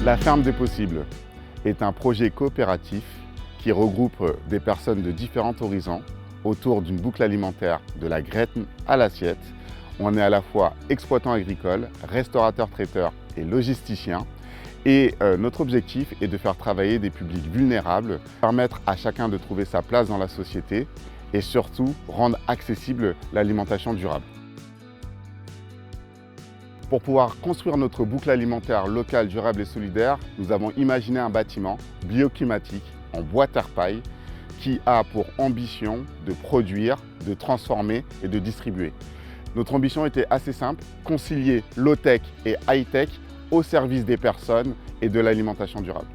La ferme des possibles est un projet coopératif qui regroupe des personnes de différents horizons autour d'une boucle alimentaire de la graine à l'assiette. On est à la fois exploitant agricole, restaurateur-traiteur et logisticien. Et notre objectif est de faire travailler des publics vulnérables, permettre à chacun de trouver sa place dans la société et surtout rendre accessible l'alimentation durable. Pour pouvoir construire notre boucle alimentaire locale, durable et solidaire, nous avons imaginé un bâtiment bioclimatique en bois terre-paille qui a pour ambition de produire, de transformer et de distribuer. Notre ambition était assez simple, concilier low-tech et high-tech au service des personnes et de l'alimentation durable.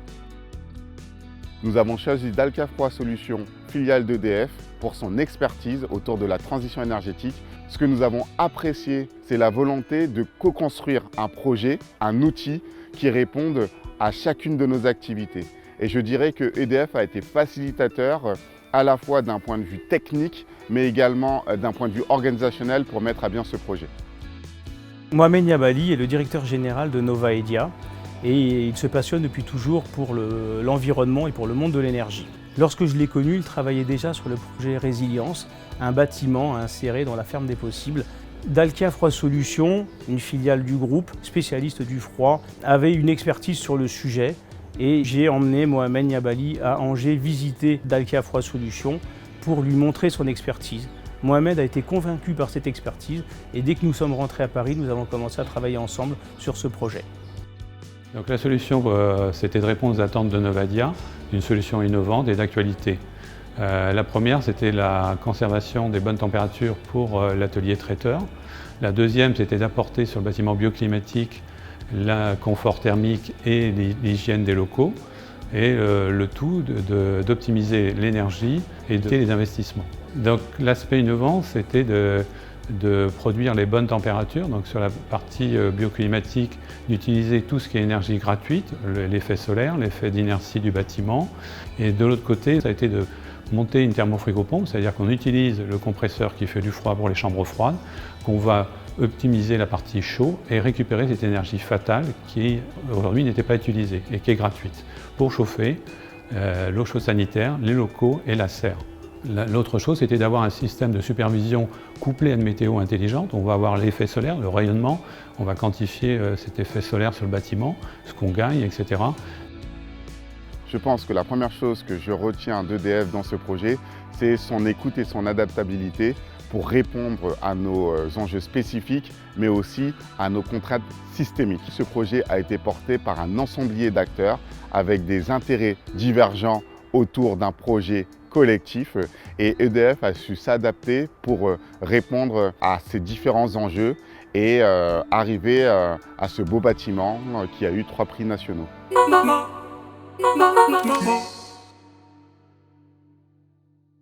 Nous avons choisi Dalkia Froid Solutions, filiale d'EDF, pour son expertise autour de la transition énergétique. Ce que nous avons apprécié, c'est la volonté de co-construire un projet, un outil qui réponde à chacune de nos activités. Et je dirais que EDF a été facilitateur à la fois d'un point de vue technique, mais également d'un point de vue organisationnel pour mettre à bien ce projet. Mohamed Niabali est le directeur général de Nova Edia et il se passionne depuis toujours pour l'environnement et pour le monde de l'énergie. Lorsque je l'ai connu, il travaillait déjà sur le projet Résilience, un bâtiment inséré dans la ferme des possibles. Dalkia Froid Solutions, une filiale du groupe, spécialiste du froid, avait une expertise sur le sujet et j'ai emmené Mohamed Niabali à Angers visiter Dalkia Froid Solutions pour lui montrer son expertise. Mohamed a été convaincu par cette expertise et dès que nous sommes rentrés à Paris, nous avons commencé à travailler ensemble sur ce projet. Donc la solution, c'était de répondre aux attentes de Nova Edia, une solution innovante et d'actualité. La première, c'était la conservation des bonnes températures pour l'atelier traiteur. La deuxième, c'était d'apporter sur le bâtiment bioclimatique le confort thermique et l'hygiène des locaux. Et le tout d'optimiser l'énergie et les investissements. Donc l'aspect innovant, c'était de produire les bonnes températures, donc sur la partie bioclimatique, d'utiliser tout ce qui est énergie gratuite, l'effet solaire, l'effet d'inertie du bâtiment. Et de l'autre côté, ça a été de monter une thermofrigopompe, c'est-à-dire qu'on utilise le compresseur qui fait du froid pour les chambres froides, qu'on va optimiser la partie chaud et récupérer cette énergie fatale qui aujourd'hui n'était pas utilisée et qui est gratuite pour chauffer l'eau chaude sanitaire, les locaux et la serre. L'autre chose, c'était d'avoir un système de supervision couplé à une météo intelligente. On va avoir l'effet solaire, le rayonnement, on va quantifier cet effet solaire sur le bâtiment, ce qu'on gagne, etc. Je pense que la première chose que je retiens d'EDF dans ce projet, c'est son écoute et son adaptabilité pour répondre à nos enjeux spécifiques, mais aussi à nos contraintes systémiques. Ce projet a été porté par un ensemblier d'acteurs avec des intérêts divergents autour d'un projet collectif et EDF a su s'adapter pour répondre à ces différents enjeux et arriver à ce beau bâtiment qui a eu 3 prix nationaux.